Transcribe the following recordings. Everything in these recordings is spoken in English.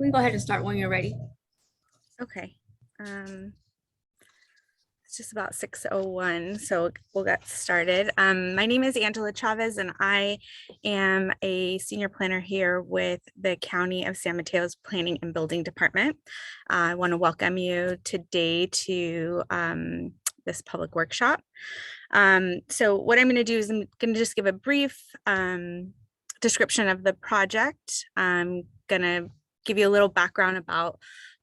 We can go ahead and start when you're ready. Okay. It's just about 6:01, so we'll get started. My name is Angela Chavez, and I am a senior planner here with the County of San Mateo's Planning and Building Department. I want to welcome you today to this public workshop. So what I'm going to do is I'm going to just give a brief description of the project. I'm going to give you a little background about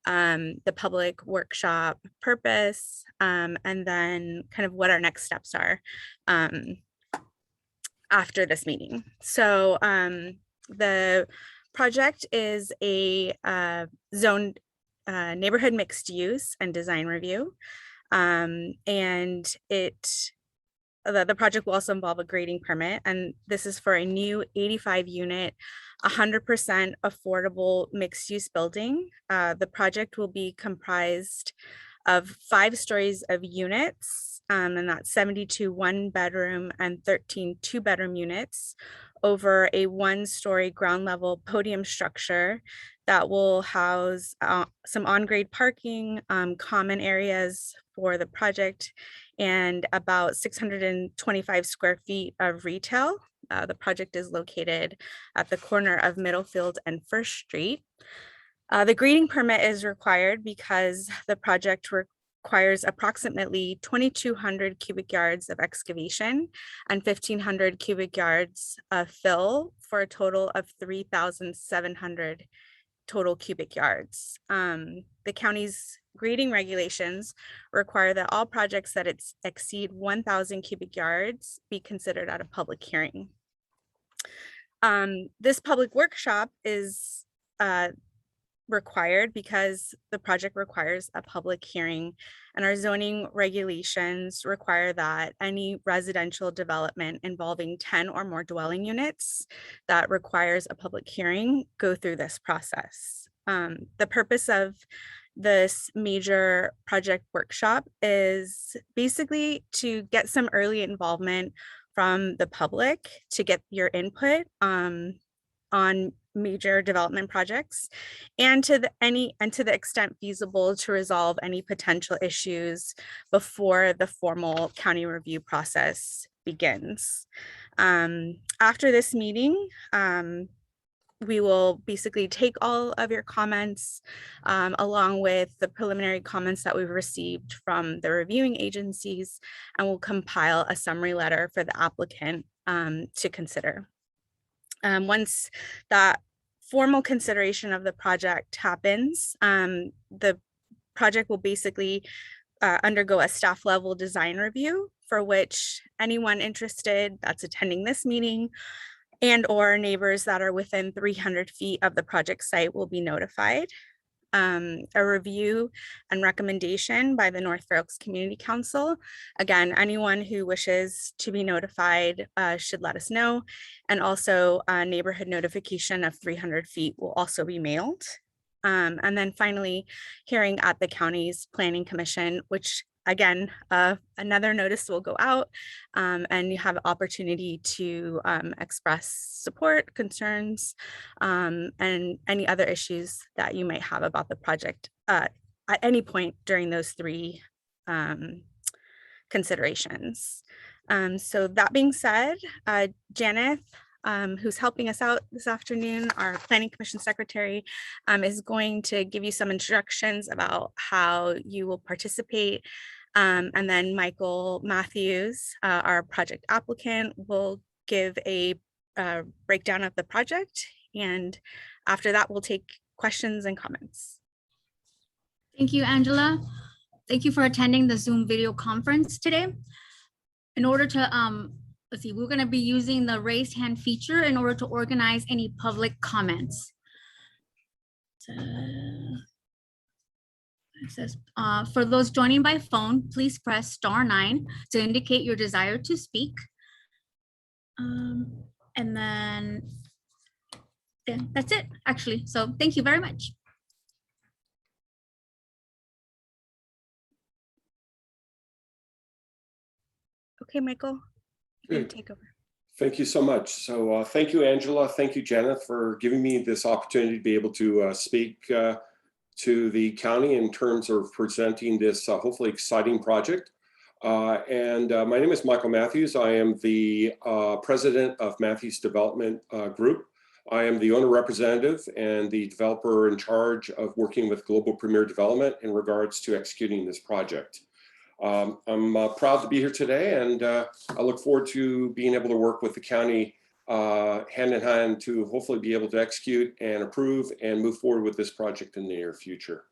the public workshop purpose, and then kind of what our next steps are after this meeting. So the project is a zoned neighborhood mixed use and design review. And the project will also involve a grading permit, and this is for a new 85 unit, 100% affordable mixed use building. The project will be comprised of 5 stories of units, and that's 72 one bedroom and 13 2 bedroom units over a 1-story ground level podium structure that will house some on-grade parking, common areas for the project, and about 625 square feet of retail. The project is located at the corner of Middlefield and First Street. The grading permit is required because the project requires approximately 2,200 cubic yards of excavation and 1,500 cubic yards of fill for a total of 3,700 total cubic yards. The county's grading regulations require that all projects that exceed 1,000 cubic yards be considered at a public hearing. This public workshop is required because the project requires a public hearing, and our zoning regulations require that any residential development involving 10 or more dwelling units that requires a public hearing go through this process. The purpose of this major project workshop is basically to get some early involvement from the public to get your input on major development projects, and to the extent feasible to resolve any potential issues before the formal county review process begins. After this meeting, we will basically take all of your comments along with the preliminary comments that we've received from the reviewing agencies, and we'll compile a summary letter for the applicant to consider. Once that formal consideration of the project happens, the project will basically undergo a staff level design review, for which anyone interested that's attending this meeting and or neighbors that are within 300 feet of the project site will be notified. A review and recommendation by the North Fair Oaks Community Council. Again, anyone who wishes to be notified should let us know. And also a neighborhood notification of 300 feet will also be mailed. And then finally, hearing at the county's planning commission, which again, another notice will go out, and you have opportunity to express support, concerns, and any other issues that you might have about the project at any point during those 3 considerations. So that being said, Janet, who's helping us out this afternoon, our Planning Commission Secretary, is going to give you some instructions about how you will participate. And then Michael Matthews, our project applicant, will give a breakdown of the project. And after that, we'll take questions and comments. Thank you, Angela. Thank you for attending the Zoom video conference today. In order to, let's see, we're going to be using the raised hand feature in order to organize any public comments. So, it says, for those joining by phone, please press *9 to indicate your desire to speak. And then, yeah, that's it, actually. So thank you very much. Okay, Michael, you can take over. Thank you so much. So thank you, Angela. Thank you, Janet, for giving me this opportunity to be able to speak to the county in terms of presenting this hopefully exciting project. My name is Michael Matthews. I am the president of Matthews Development Group. I am the owner representative and the developer in charge of working with Global Premier Development in regards to executing this project. I'm proud to be here today, and I look forward to being able to work with the county hand in hand to hopefully be able to execute and approve and move forward with this project in the near future.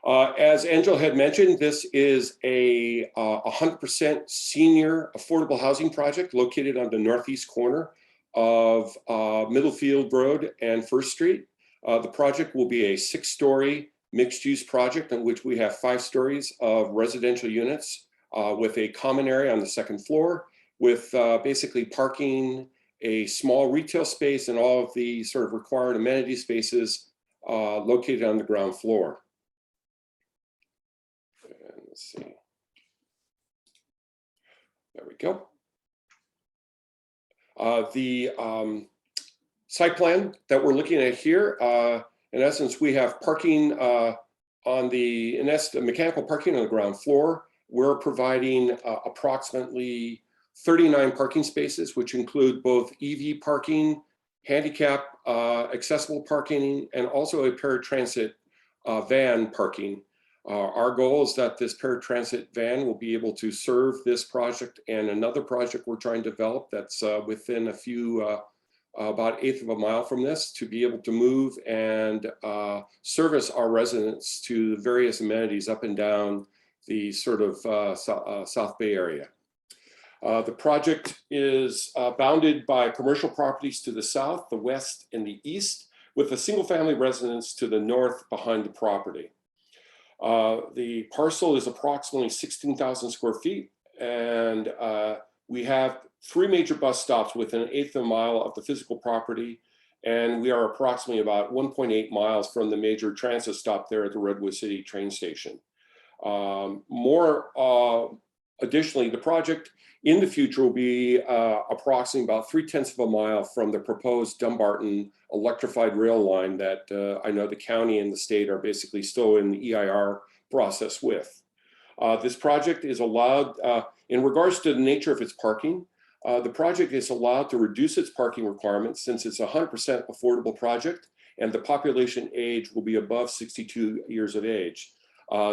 As Angela had mentioned, this is a 100% senior affordable housing project located on the northeast corner of Middlefield Road and First Street. The project will be a 6-story mixed-use project in which we have 5 stories of residential units with a common area on the 2nd floor with basically parking, a small retail space, and all of the sort of required amenity spaces located on the ground floor. And let's see. There we go. The site plan that we're looking at here, in essence, we have parking on the, mechanical parking on the ground floor. We're providing approximately 39 parking spaces, which include both EV parking, handicap accessible parking, and also a paratransit van parking. Our goal is that this paratransit van will be able to serve this project and another project we're trying to develop that's within a few about 1/8 of a mile from this, to be able to move and service our residents to the various amenities up and down the sort of South Bay area. The project is bounded by commercial properties to the south, the west, and the east, with a single-family residence to the north behind the property. The parcel is approximately 16,000 square feet, and we have 3 major bus stops within 1/8 of a mile of the physical property, and we are approximately about 1.8 miles from the major transit stop there at the Redwood City train station. Additionally, the project in the future will be approximately about 3/10 of a mile from the proposed Dumbarton electrified rail line that I know the county and the state are basically still in the EIR process with. This project is allowed, in regards to the nature of its parking, the project is allowed to reduce its parking requirements since it's a 100% affordable project and the population age will be above 62 years of age.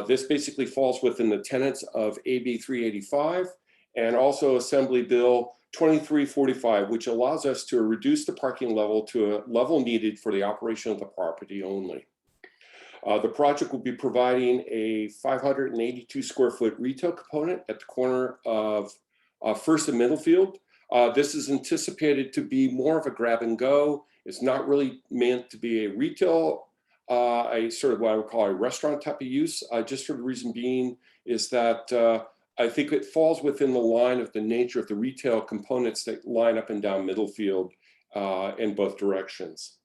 This basically falls within the tenets of AB 385 and also Assembly Bill 2345, which allows us to reduce the parking level to a level needed for the operation of the property only. The project will be providing a 582 square foot retail component at the corner of First and Middlefield. This is anticipated to be more of a grab and go. It's not really meant to be a retail, a sort of what I would call a restaurant type of use, just for the reason being is that I think it falls within the line of the nature of the retail components that line up and down Middlefield in both directions.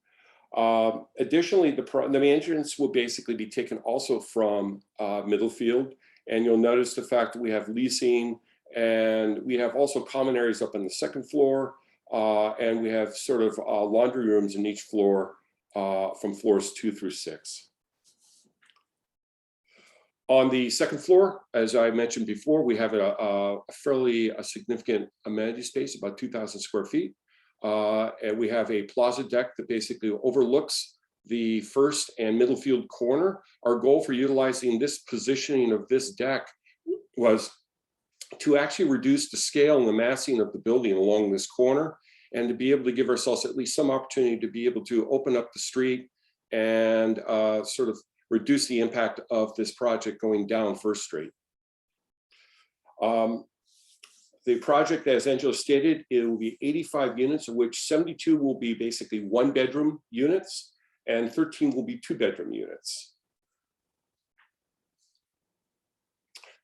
Additionally, the entrance will basically be taken also from Middlefield, and you'll notice the fact that we have leasing, and we have also common areas up on the 2nd floor, and we have sort of laundry rooms in each floor from floors 2 through 6. On the 2nd floor, as I mentioned before, we have a fairly significant amenity space, about 2,000 square feet. And we have a plaza deck that basically overlooks the First and Middlefield corner. Our goal for utilizing this positioning of this deck was to actually reduce the scale and the massing of the building along this corner, and to be able to give ourselves at least some opportunity to be able to open up the street and sort of reduce the impact of this project going down First Street. The project, as Angela stated, it will be 85 units, of which 72 will be basically 1-bedroom units and 13 will be 2-bedroom units.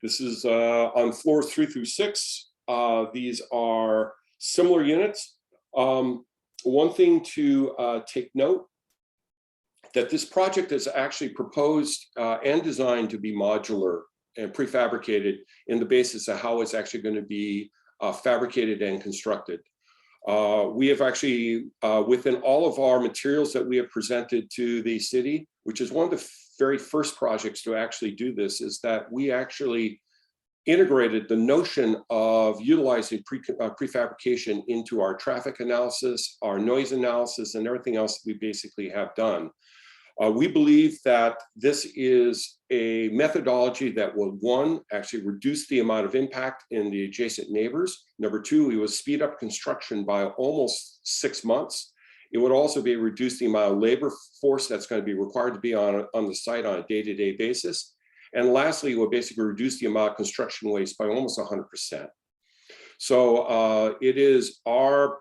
This is on floors 3 through 6. These are similar units. One thing to take note, that this project is actually proposed and designed to be modular and prefabricated in the basis of how it's actually going to be fabricated and constructed. We have actually, within all of our materials that we have presented to the city, which is one of the very first projects to actually do this, is that we actually integrated the notion of utilizing prefabrication into our traffic analysis, our noise analysis, and everything else we basically have done. We believe that this is a methodology that will, one, actually reduce the amount of impact in the adjacent neighbors. Number two, it will speed up construction by almost 6 months. It would also be reduce the amount of labor force that's going to be required to be on the site on a day-to-day basis. And lastly, it will basically reduce the amount of construction waste by almost 100%. So it is our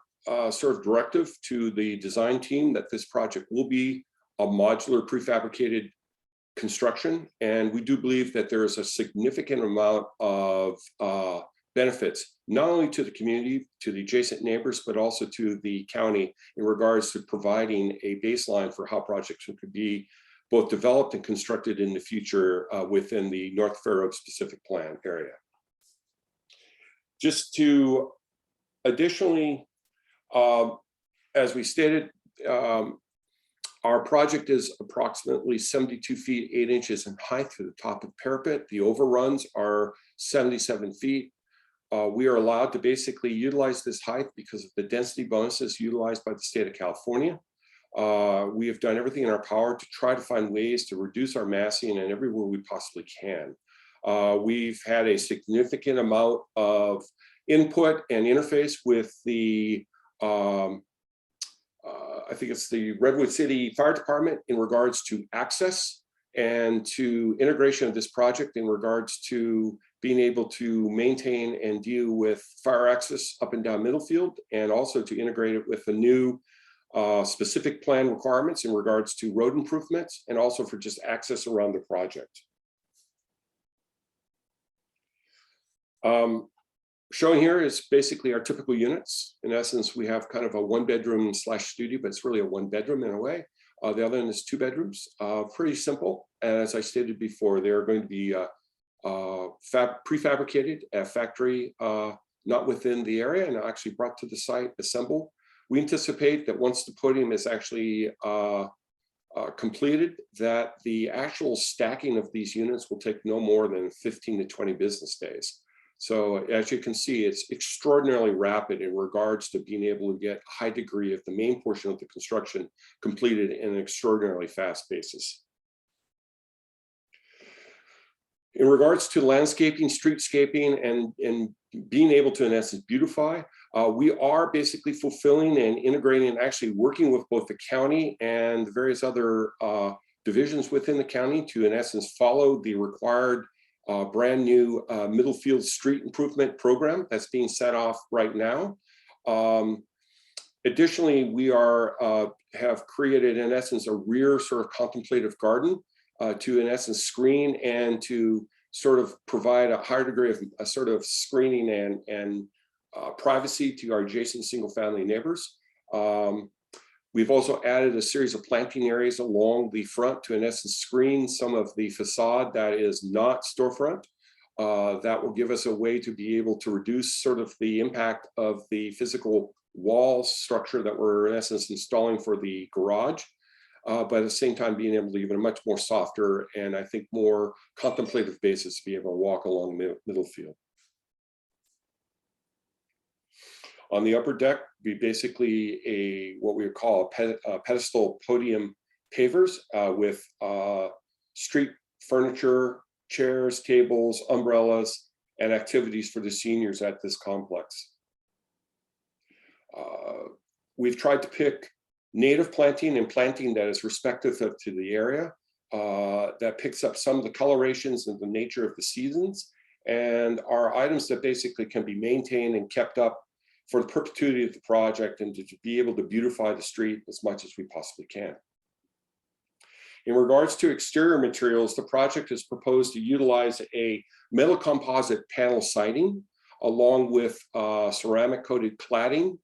sort of directive to the design team that this project will be a modular prefabricated construction. And we do believe that there is a significant amount of benefits, not only to the community, to the adjacent neighbors, but also to the county in regards to providing a baseline for how projects could be both developed and constructed in the future within the North Fair Oaks Pacific Plan area. Just to additionally, as we stated, our project is approximately 72 feet, 8 inches in height to the top of the parapet. The overruns are 77 feet. We are allowed to basically utilize this height because of the density bonuses utilized by the state of California. We have done everything in our power to try to find ways to reduce our massing in everywhere we possibly can. We've had a significant amount of input and interface with the I think it's the Redwood City Fire Department in regards to access and to integration of this project in regards to being able to maintain and deal with fire access up and down Middlefield, and also to integrate it with the new specific plan requirements in regards to road improvements, and also for just access around the project. Showing here is basically our typical units. In essence, we have kind of a 1-bedroom / studio, but it's really a 1-bedroom in a way. The other one is 2 bedrooms, pretty simple. And as I stated before, they're going to be prefabricated at factory, not within the area, and actually brought to the site, assembled. We anticipate that once the podium is actually completed, that the actual stacking of these units will take no more than 15 to 20 business days. So as you can see, it's extraordinarily rapid in regards to being able to get a high degree of the main portion of the construction completed in an extraordinarily fast basis. In regards to landscaping, streetscaping, and being able to, in essence, beautify, we are basically fulfilling and integrating and actually working with both the county and the various other divisions within the county to, in essence, follow the required brand new Middlefield street improvement program that's being set off right now. Additionally, we have created, in essence, a rear sort of contemplative garden to, in essence, screen and to sort of provide a higher degree of a sort of screening and privacy to our adjacent single-family neighbors. We've also added a series of planting areas along the front to, in essence, screen some of the facade that is not storefront. That will give us a way to be able to reduce sort of the impact of the physical wall structure that we're, in essence, installing for the garage, but at the same time being able to give it a much more softer and, I think, more contemplative basis to be able to walk along Middlefield. On the upper deck, we basically what we would call a pedestal podium pavers with street furniture, chairs, tables, umbrellas, and activities for the seniors at this complex. We've tried to pick native planting and planting that is respective to the area, that picks up some of the colorations and the nature of the seasons, and are items that basically can be maintained and kept up for the perpetuity of the project, and to be able to beautify the street as much as we possibly can. In regards to exterior materials, the project is proposed to utilize a metal composite panel siding along with ceramic coated cladding,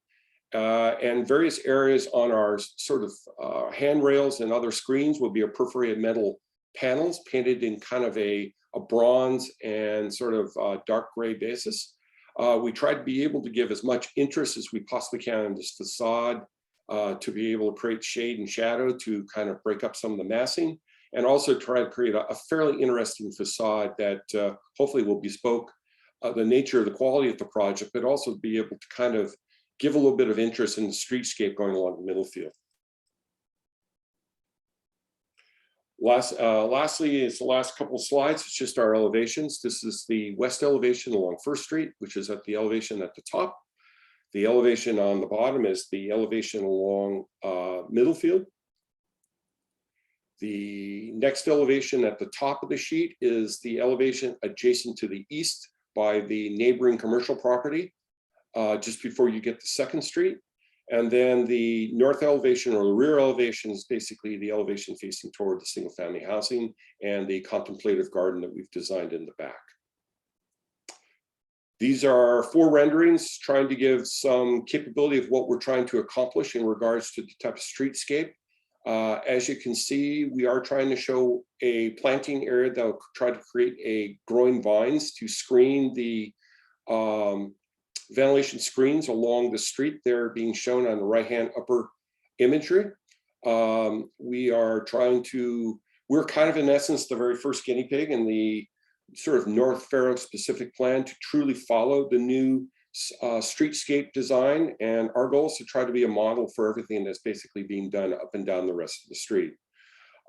and various areas on our sort of handrails and other screens will be a perforated metal panels painted in kind of a bronze and sort of dark gray basis. We tried to be able to give as much interest as we possibly can in this facade to be able to create shade and shadow to kind of break up some of the massing, and also try to create a fairly interesting facade that hopefully will bespoke the nature of the quality of the project, but also be able to kind of give a little bit of interest in the streetscape going along the middle field. Lastly, it's the last couple of slides. It's just our elevations. This is the west elevation along First Street, which is at the elevation at the top. The elevation on the bottom is the elevation along Middlefield. The next elevation at the top of the sheet is the elevation adjacent to the east by the neighboring commercial property, just before you get to Second Street. And then the north elevation or the rear elevation is basically the elevation facing toward the single family housing and the contemplative garden that we've designed in the back. These are 4 renderings trying to give some capability of what we're trying to accomplish in regards to the type of streetscape. As you can see, we are trying to show a planting area that will try to create a growing vines to screen the ventilation screens along the street. They're being shown on the right-hand upper imagery. We're kind of in essence the very first guinea pig in the sort of North Fair Oaks specific plan to truly follow the new streetscape design. And our goal is to try to be a model for everything that's basically being done up and down the rest of the street.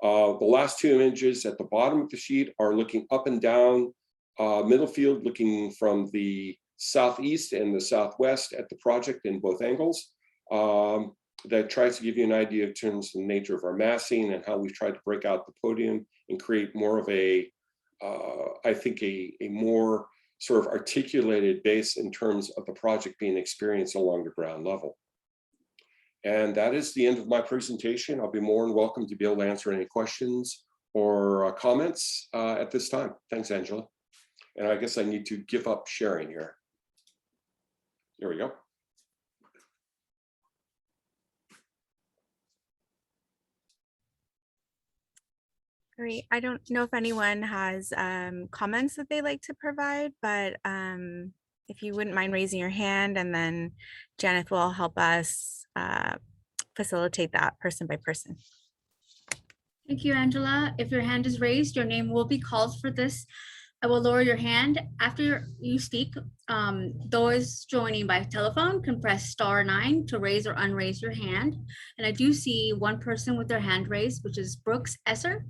The last 2 images at the bottom of the sheet are looking up and down Middlefield, looking from the southeast and the southwest at the project in both angles. That tries to give you an idea in terms of the nature of our massing and how we've tried to break out the podium and create more of a, I think a more sort of articulated base in terms of the project being experienced along the ground level. And that is the end of my presentation. I'll be more than welcome to be able to answer any questions or comments at this time. Thanks, Angela. And I guess I need to give up sharing here. There we go. Great. I don't know if anyone has comments that they like to provide, but if you wouldn't mind raising your hand, and then Janet will help us facilitate that person by person. Thank you, Angela. If your hand is raised, your name will be called for this. I will lower your hand after you speak. Those joining by telephone can press *9 to raise or unraise your hand. And I do see one person with their hand raised, which is Brooks Esser.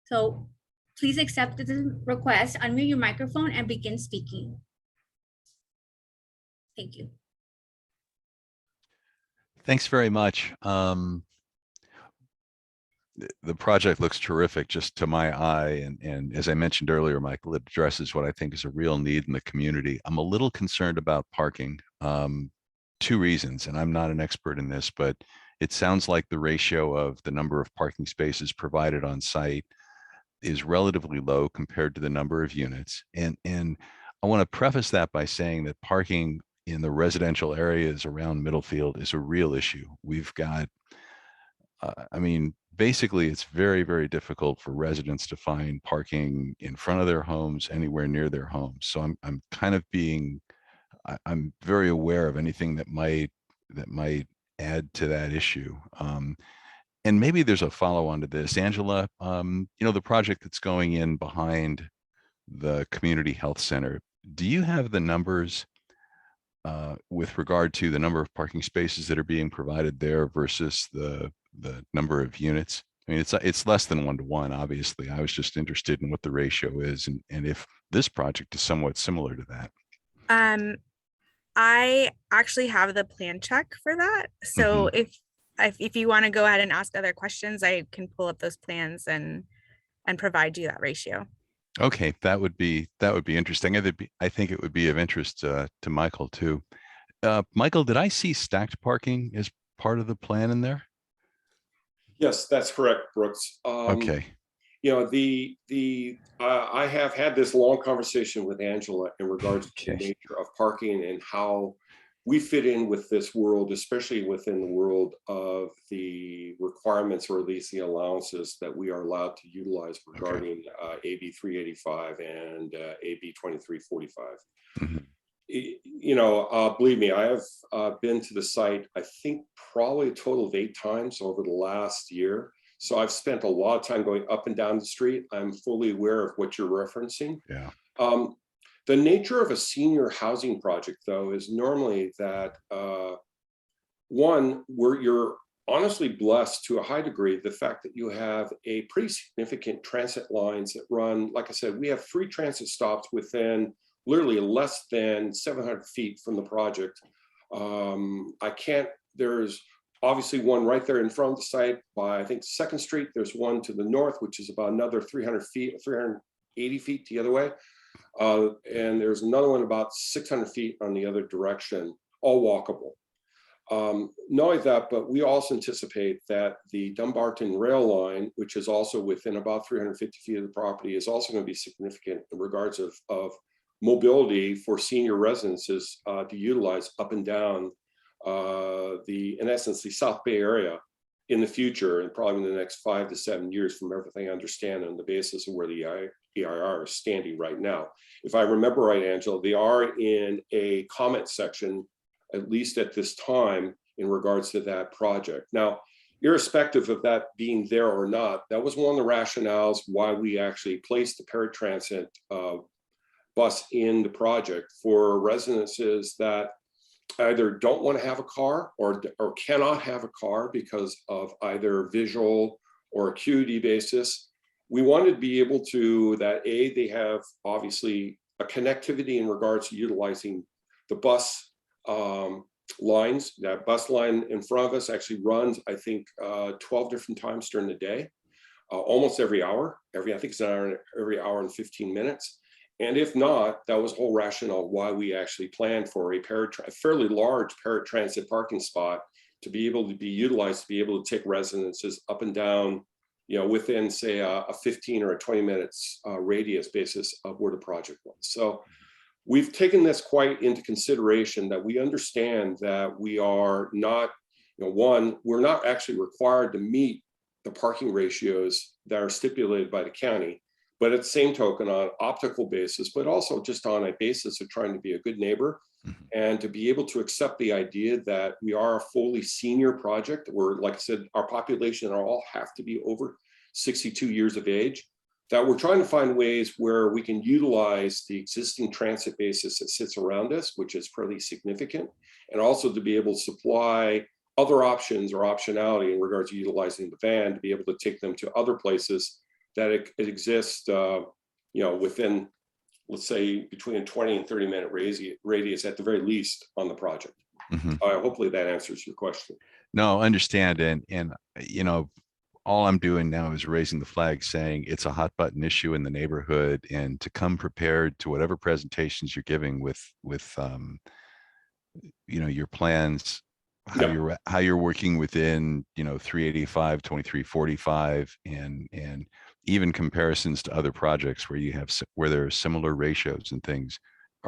So please accept the request, unmute your microphone and begin speaking. Thank you. Thanks very much. The project looks terrific just to my eye. And as I mentioned earlier, Michael, it addresses what I think is a real need in the community. I'm a little concerned about parking. 2 reasons, and I'm not an expert in this, but it sounds like the ratio of the number of parking spaces provided on site is relatively low compared to the number of units. And I want to preface that by saying that parking in the residential areas around Middlefield is a real issue. We've got, I mean, basically it's very, very difficult for residents to find parking in front of their homes, anywhere near their homes. So I'm kind of being, I'm very aware of anything that might add to that issue. And maybe there's a follow-on to this. Angela, you know, the project that's going in behind the community health center, do you have the numbers with regard to the number of parking spaces that are being provided there versus the number of units? I mean, it's less than 1 to 1, obviously. I was just interested in what the ratio is and if this project is somewhat similar to that. I actually have the plan check for that. So if you want to go ahead and ask other questions, I can pull up those plans and provide you that ratio. Okay, that would be interesting. I think it would be of interest to Michael too. Michael, did I see stacked parking as part of the plan in there? Yes, that's correct, Brooks. Okay. You know, I have had this long conversation with Angela in regards to the nature of parking and how we fit in with this world, especially within the world of the requirements, or at least the allowances that we are allowed to utilize regarding AB 385 and AB 2345. Believe me, I have been to the site, I think probably a total of 8 times over the last year. So I've spent a lot of time going up and down the street. I'm fully aware of what you're referencing. Yeah. The nature of a senior housing project, though, is normally that one, where you're honestly blessed to a high degree, the fact that you have a pretty significant transit lines that run, like I said, we have 3 transit stops within literally less than 700 feet from the project. There's obviously one right there in front of the site by, I think, 2nd Street. There's one to the north, which is about another 300 feet, 380 feet the other way. And there's another one about 600 feet on the other direction, all walkable. Not only that, but we also anticipate that the Dumbarton rail line, which is also within about 350 feet of the property, is also going to be significant in regards of mobility for senior residences to utilize up and down in essence, the South Bay area in the future, and probably in the next 5 to 7 years, from everything I understand on the basis of where the EIR is standing right now. If I remember right, Angela, they are in a comment section, at least at this time, in regards to that project. Now, irrespective of that being there or not, that was one of the rationales why we actually placed the paratransit bus in the project for residences that either don't want to have a car or cannot have a car because of either visual or acuity basis. We wanted to be able to, they have obviously a connectivity in regards to utilizing the bus lines. That bus line in front of us actually runs, I think, 12 different times during the day, almost every hour. I think it's every hour and 15 minutes. And if not, that was whole rationale why we actually planned for a fairly large paratransit parking spot to be able to be utilized, to be able to take residences up and down, within, say, a 15 or a 20 minutes radius basis of where the project was. So we've taken this quite into consideration, that we understand that we are not, we're not actually required to meet the parking ratios that are stipulated by the county. But at the same token, on optical basis, but also just on a basis of trying to be a good neighbor, and to be able to accept the idea that we are a fully senior project, where, like I said, our population all have to be over 62 years of age, that we're trying to find ways where we can utilize the existing transit basis that sits around us, which is pretty significant, and also to be able to supply other options or optionality in regards to utilizing the van to be able to take them to other places that it exists, within, let's say, between a 20 and 30 minute radius at the very least on the project. Hopefully that answers your question. No, understand. And all I'm doing now is raising the flag, saying it's a hot button issue in the neighborhood, and to come prepared to whatever presentations you're giving with your plans, how you're working within 385, 2345, and even comparisons to other projects where there are similar ratios and things,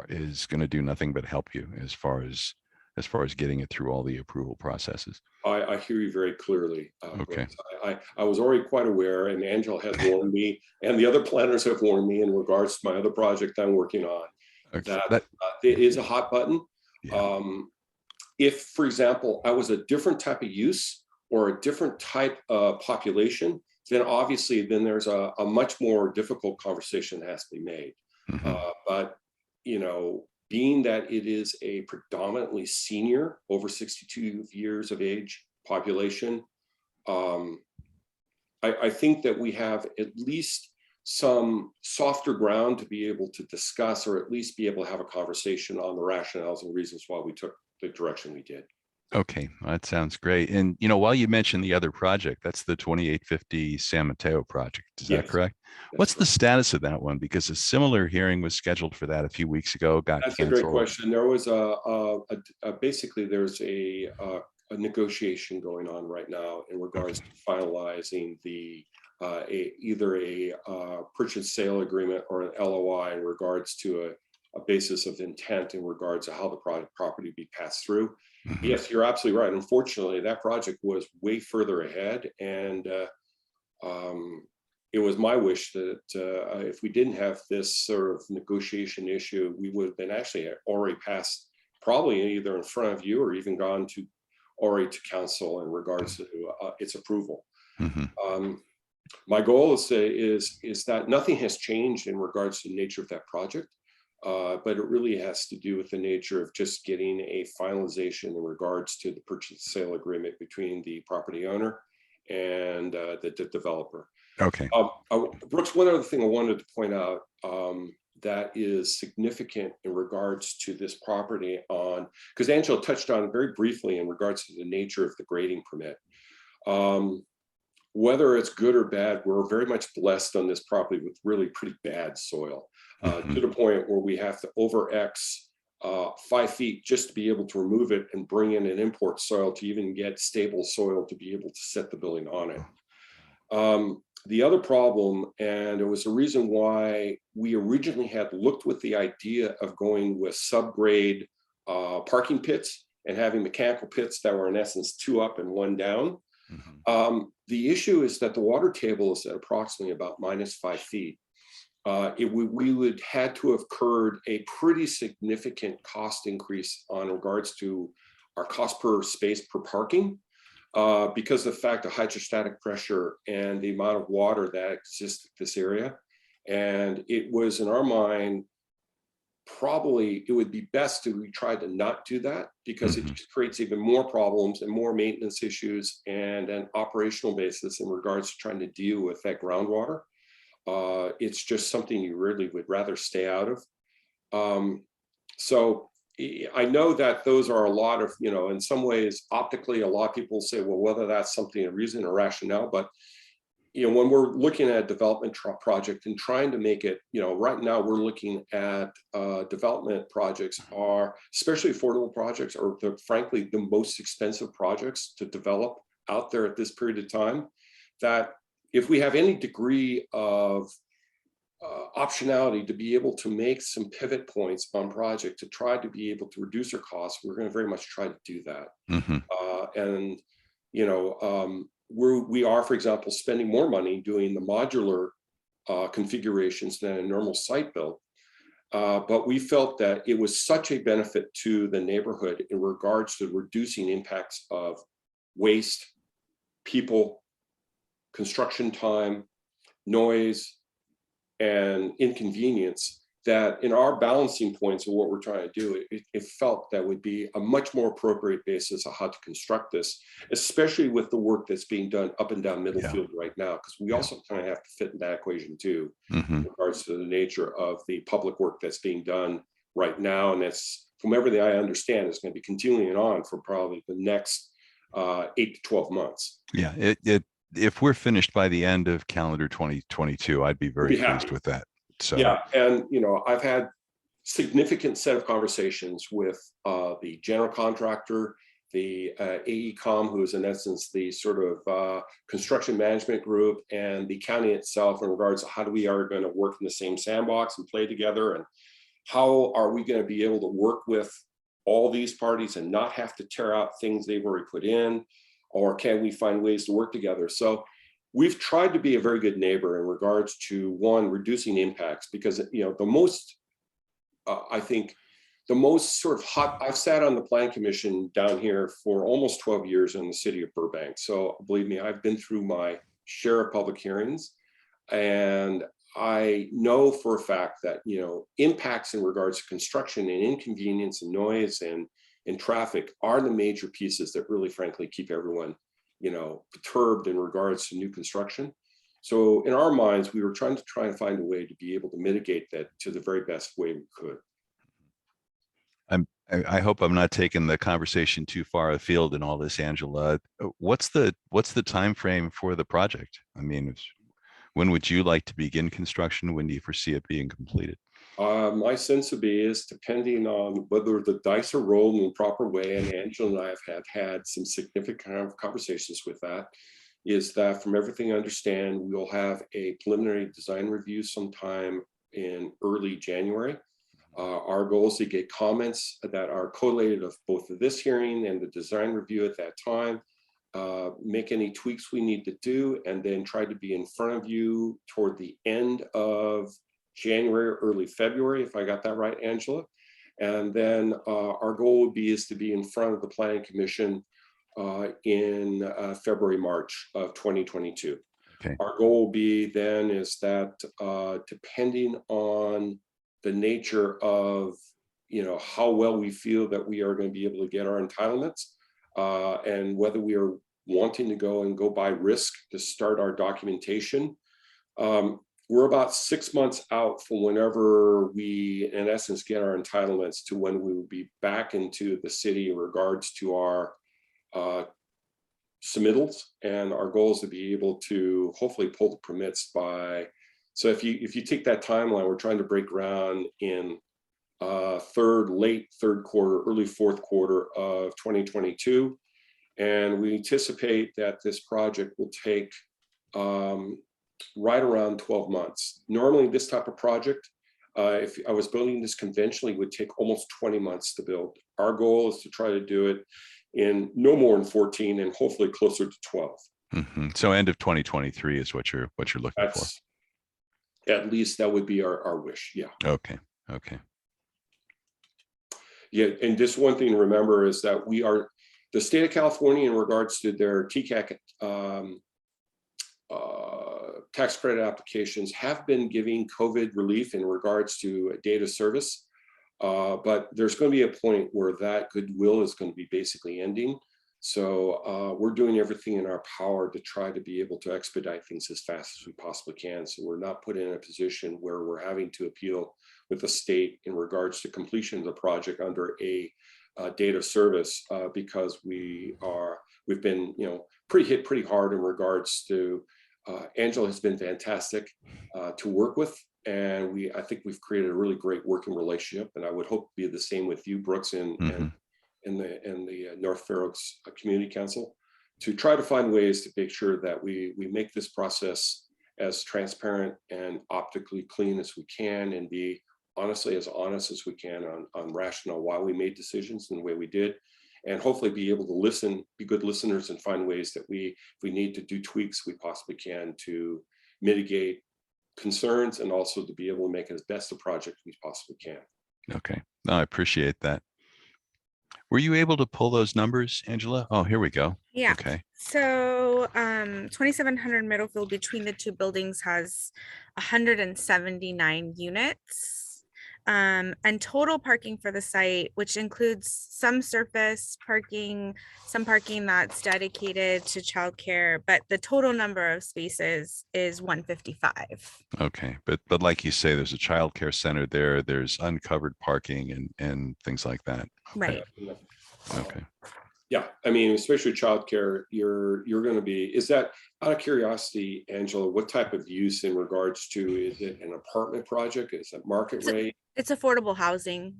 is going to do nothing but help you as far as getting it through all the approval processes. I hear you very clearly. Okay. I was already quite aware, and Angela has warned me, and the other planners have warned me in regards to my other project I'm working on, that it is a hot button. Yeah. If, for example, I was a different type of use or a different type of population, then obviously there's a much more difficult conversation that has to be made. But, being that it is a predominantly senior, over 62 years of age population, I think that we have at least some softer ground to be able to discuss, or at least be able to have a conversation on the rationales and reasons why we took the direction we did. Okay, that sounds great. And while you mentioned the other project, that's the 2850 San Mateo project. Is that correct? What's the status of that one? Because a similar hearing was scheduled for that a few weeks ago. That's canceled. A great question. There was basically there's a negotiation going on right now in regards to finalizing the either a purchase sale agreement or an LOI in regards to a basis of intent in regards to how the property be passed through. Yes, you're absolutely right. Unfortunately, that project was way further ahead, and it was my wish that if we didn't have this sort of negotiation issue, we would have been actually already passed, probably either in front of you or even gone to already to council in regards to its approval. My goal is that nothing has changed in regards to the nature of that project, but it really has to do with the nature of just getting a finalization in regards to the purchase sale agreement between the property owner and the developer. Okay. Brooks, one other thing I wanted to point out that is significant in regards to this property because Angela touched on it very briefly in regards to the nature of the grading permit. Whether it's good or bad, we're very much blessed on this property with really pretty bad soil to the point where we have to over-X 5 feet just to be able to remove it and bring in an import soil to even get stable soil to be able to set the building on it. The other problem, and it was the reason why we originally had looked with the idea of going with subgrade parking pits and having mechanical pits that were in essence 2 up and 1 down. The issue is that the water table is at approximately about -5 feet. We would had to have incurred a pretty significant cost increase on regards to our cost per space per parking because of the fact of hydrostatic pressure and the amount of water that exists in this area. And it was in our mind, probably it would be best to try to not do that because it just creates even more problems and more maintenance issues and an operational basis in regards to trying to deal with that groundwater. It's just something you really would rather stay out of. So I know that those are a lot of, in some ways, optically, a lot of people say, well, whether that's something, a reason or rationale, but when we're looking at a development project and trying to make it, right now we're looking at development projects are, especially affordable projects, are frankly the most expensive projects to develop out there at this period of time. That if we have any degree of optionality to be able to make some pivot points on project to try to be able to reduce our costs, we're going to very much try to do that. We are, for example, spending more money doing the modular configurations than a normal site build. But we felt that it was such a benefit to the neighborhood in regards to reducing impacts of waste, people, construction time, noise, and inconvenience, that in our balancing points of what we're trying to do, it felt that would be a much more appropriate basis of how to construct this, especially with the work that's being done up and down Middlefield right now, because we also kind of have to fit in that equation too, in regards to the nature of the public work that's being done right now. And that's, from everything I understand, is going to be continuing on for probably the next 8 to 12 months. Yeah, if we're finished by the end of calendar 2022, I'd be very pleased with that. So yeah, and I've had significant set of conversations with the general contractor, the AECOM, who is in essence the sort of construction management group, and the county itself in regards to how we are going to work in the same sandbox and play together, and how are we going to be able to work with all these parties and not have to tear out things they've already put in, or can we find ways to work together? So we've tried to be a very good neighbor in regards to, one, reducing impacts, because the most, I think, the most sort of hot, I've sat on the plan commission down here for almost 12 years in the city of Burbank. So believe me, I've been through my share of public hearings, and I know for a fact that, impacts in regards to construction and inconvenience and noise and traffic are the major pieces that really, frankly, keep everyone, perturbed in regards to new construction. So in our minds, we were trying to find a way to be able to mitigate that to the very best way we could. I hope I'm not taking the conversation too far afield in all this, Angela. What's the time frame for the project? I mean, when would you like to begin construction? When do you foresee it being completed? My sense would be is depending on whether the dice are rolled in the proper way, and Angela and I have had some significant conversations with that, is that from everything I understand, we'll have a preliminary design review sometime in early January. Our goal is to get comments that are collated of both this hearing and the design review at that time, make any tweaks we need to do, and then try to be in front of you toward the end of January, early February, if I got that right, Angela. And then our goal is to be in front of the Planning Commission in February, March of 2022. Okay. Our goal will be then is that depending on the nature of, how well we feel that we are going to be able to get our entitlements, and whether we are wanting to go by risk to start our documentation. We're about 6 months out from whenever we, in essence, get our entitlements to when we will be back into the city in regards to our submittals, and our goal is to be able to hopefully pull the permits by. So if you take that timeline, we're trying to break ground in late third quarter, early fourth quarter of 2022, and we anticipate that this project will take right around 12 months. Normally, this type of project, if I was building this conventionally, would take almost 20 months to build. Our goal is to try to do it in no more than 14 and hopefully closer to 12. Mm-hmm. So end of 2023 is what you're looking for. At least that would be our wish. Yeah. Okay. Yeah, and just one thing to remember is that the state of California, in regards to their TCAC tax credit applications, have been giving COVID relief in regards to data service. But there's going to be a point where that goodwill is going to be basically ending. So we're doing everything in our power to try to be able to expedite things as fast as we possibly can. So we're not put in a position where we're having to appeal with the state in regards to completion of the project under a data service, because we've been pretty hard in regards to. Angela has been fantastic to work with, and I think we've created a really great working relationship, and I would hope to be the same with you, Brooks, and the North Fair Oaks Community Council, to try to find ways to make sure that we make this process as transparent and optically clean as we can, and be honestly as honest as we can on rationale why we made decisions in the way we did, and hopefully be able to listen, be good listeners, and find ways that if we need to do tweaks, we possibly can to mitigate concerns, and also to be able to make it as best a project we possibly can. Okay. No, I appreciate that. Were you able to pull those numbers, Angela? Oh, here we go. Yeah. Okay. So 2700 Middlefield between the two buildings has 179 units. And total parking for the site, which includes some surface parking, some parking that's dedicated to childcare, but the total number of spaces is 155. Okay. But like you say, there's a child care center there, there's uncovered parking and things like that. Right. Okay. Yeah, I mean, especially childcare, you're going to be. Is that, out of curiosity, Angela, what type of use in regards to? Is it an apartment project? Is it market rate? It's affordable housing.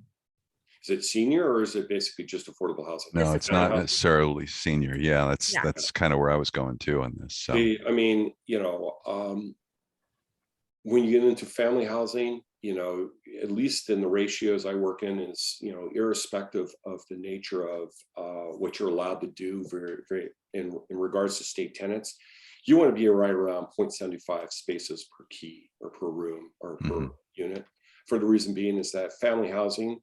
Is it senior, or is it basically just affordable housing? No, it's not necessarily senior. Yeah, that's kind of where I was going to on this. So I mean, when you get into family housing, at least in the ratios I work in, is, irrespective of the nature of what you're allowed to do very in regards to state tenants, you want to be right around 0.75 spaces per key or per room or per unit. For the reason being is that family housing,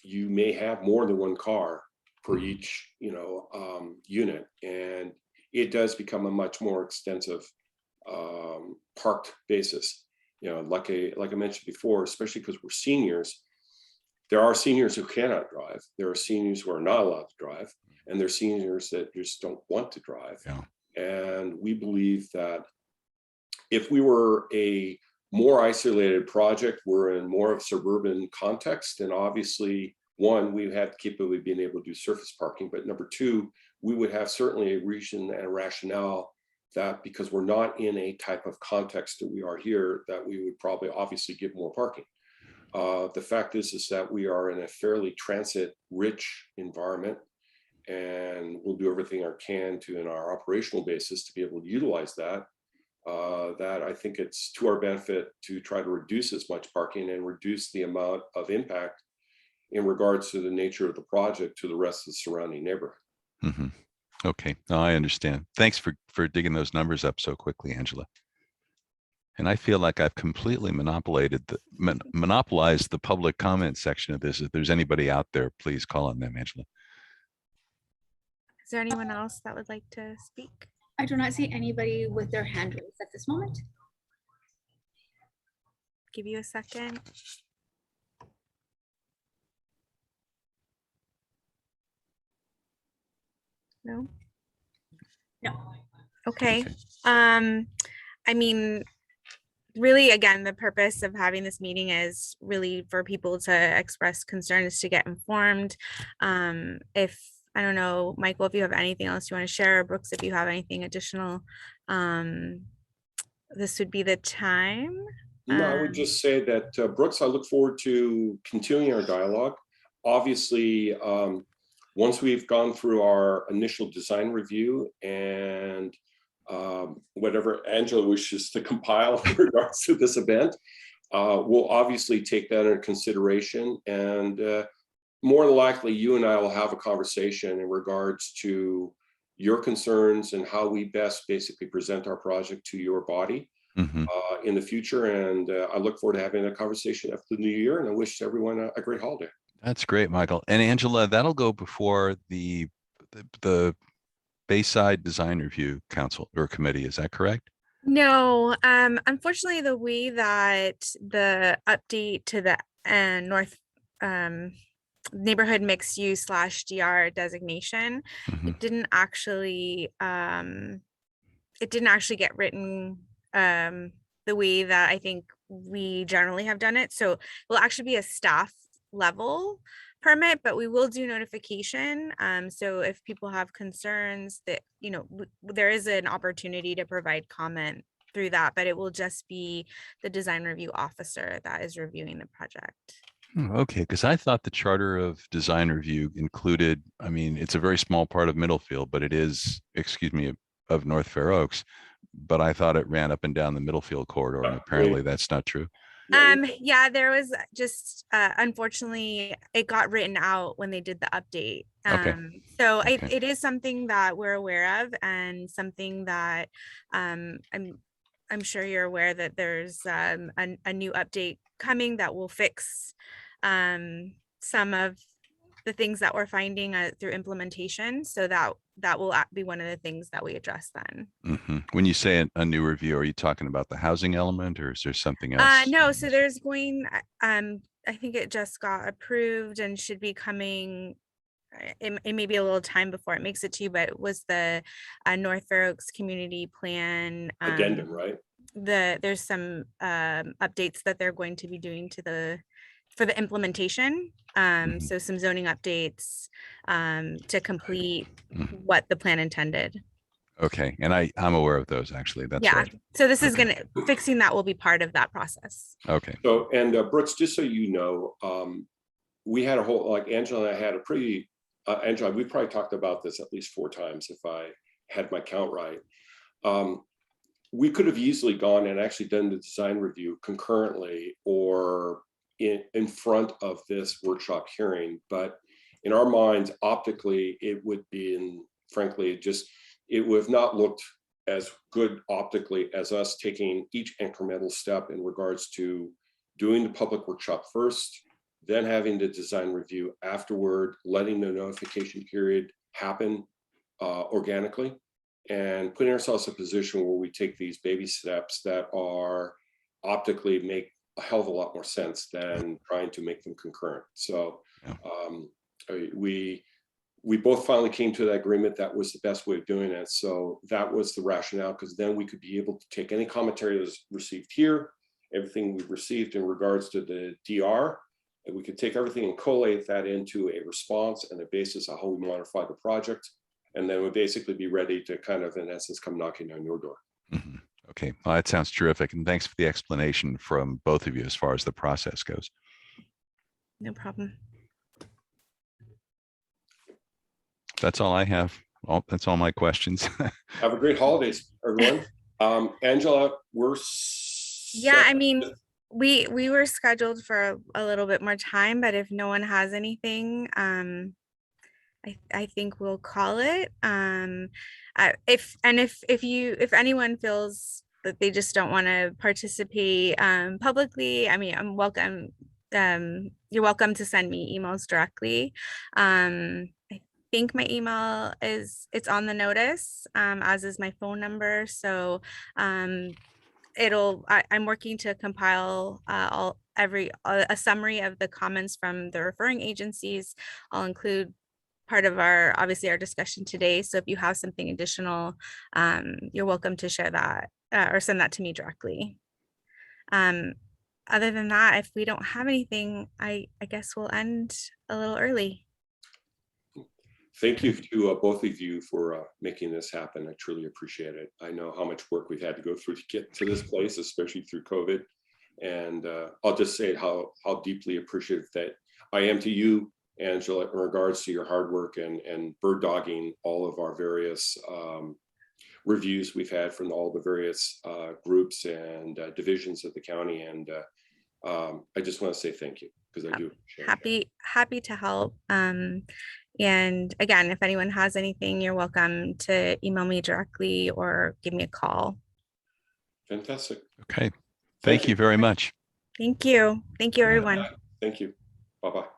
you may have more than one car per each, unit, and it does become a much more extensive parked basis. Like I mentioned before, especially because we're seniors, there are seniors who cannot drive. There are seniors who are not allowed to drive, and there are seniors that just don't want to drive. Yeah. And we believe that if we were a more isolated project, we're in more of suburban context, and obviously, one, we have the capability of being able to do surface parking, but number two, we would have certainly a reason and a rationale that, because we're not in a type of context that we are here, that we would probably obviously give more parking. The fact is that we are in a fairly transit-rich environment, and we'll do everything I can to, in our operational basis, to be able to utilize that. That I think it's to our benefit to try to reduce as much parking and reduce the amount of impact in regards to the nature of the project to the rest of the surrounding neighborhood. Okay, no, I understand. Thanks for digging those numbers up so quickly, Angela. And I feel like I've completely monopolized the public comment section of this. If there's anybody out there, please call on them, Angela. Is there anyone else that would like to speak? I do not see anybody with their hand raised at this moment. Give you a second. No? No. Okay. Okay. I mean, really, again, the purpose of having this meeting is really for people to express concerns, to get informed. If, I don't know, Michael, if you have anything else you want to share, or Brooks, if you have anything additional, this would be the time. No, I would just say that, Brooks, I look forward to continuing our dialogue. Obviously, once we've gone through our initial design review and whatever Angela wishes to compile in regards to this event, we'll obviously take that into consideration. And more than likely, you and I will have a conversation in regards to your concerns and how we best basically present our project to your body in the future. And I look forward to having a conversation after the new year. And I wish everyone a great holiday. That's great, Michael. And Angela, that'll go before the Bayside Design Review Council or Committee. Is that correct? No, unfortunately, the way that the update to the North neighborhood mixed use / DR designation, it didn't actually get written the way that I think we generally have done it. So it will actually be a staff level permit, but we will do notification. So if people have concerns that, you know, there is an opportunity to provide comment through that, but it will just be the design review officer that is reviewing the project. Okay, because I thought the Charter of Design Review included, I mean, it's a very small part of Middlefield, but it is, excuse me, of North Fair Oaks, but I thought it ran up and down the Middlefield corridor, and apparently that's not true. Yeah, there was just unfortunately it got written out when they did the update. Okay. So Okay. it is something that we're aware of, and something that I'm sure you're aware that there's a new update coming that will fix some of the things that we're finding through implementation. So that will be one of the things that we address then. When you say a new review, are you talking about the housing element, or is there something else? No, so there's going, I think it just got approved and should be coming. It may be a little time before it makes it to you, but it was the North Fair Oaks Community Plan Addendum, right? There's some updates that they're going to be doing for the implementation. So some zoning updates to complete what the plan intended. Okay, and I'm aware of those, actually. That's right. So this is fixing that will be part of that process. Okay. So, and Brooks, just so you know, we had a whole, like Angela and I had a pretty, Angela, we probably talked about this at least 4 times if I had my count right. We could have easily gone and actually done the design review concurrently or in front of this workshop hearing, but in our minds, optically, it would be, frankly, it would have not looked as good optically as us taking each incremental step in regards to doing the public workshop first, then having the design review afterward, letting the notification period happen organically, and putting ourselves in a position where we take these baby steps that are optically make a hell of a lot more sense than trying to make them concurrent. So we both finally came to that agreement that was the best way of doing it. So that was the rationale, because then we could be able to take any commentary that's received here, everything we've received in regards to the DR, and we could take everything and collate that into a response and a basis of how we modify the project. And then we'd basically be ready to kind of, in essence, come knocking on your door. Okay, well, that sounds terrific. And thanks for the explanation from both of you as far as the process goes. No problem. That's all I have. That's all my questions. Have a great holidays, everyone. Angela, we're yeah, I mean, we were scheduled for a little bit more time, but if no one has anything, I I think we'll call it. If anyone feels that they just don't want to participate publicly, I mean, I'm welcome. You're welcome to send me emails directly. I think my email it's on the notice, as is my phone number. So I'm working to compile a summary of the comments from the referring agencies. I'll include part of obviously our discussion today. So if you have something additional, you're welcome to share that or send that to me directly. Other than that, if we don't have anything, I guess we'll end a little early. Thank you to both of you for making this happen. I truly appreciate it. I know how much work we've had to go through to get to this place, especially through COVID. And I'll just say how deeply appreciative that I am to you, Angela, in regards to your hard work and bird dogging all of our various reviews we've had from all the various groups and divisions of the county. And I just want to say thank you, because I do appreciate it. Happy to help. And again, if anyone has anything, you're welcome to email me directly or give me a call. Fantastic. Okay. Thank you very much. Thank you. Thank you, everyone. Thank you. Bye-bye.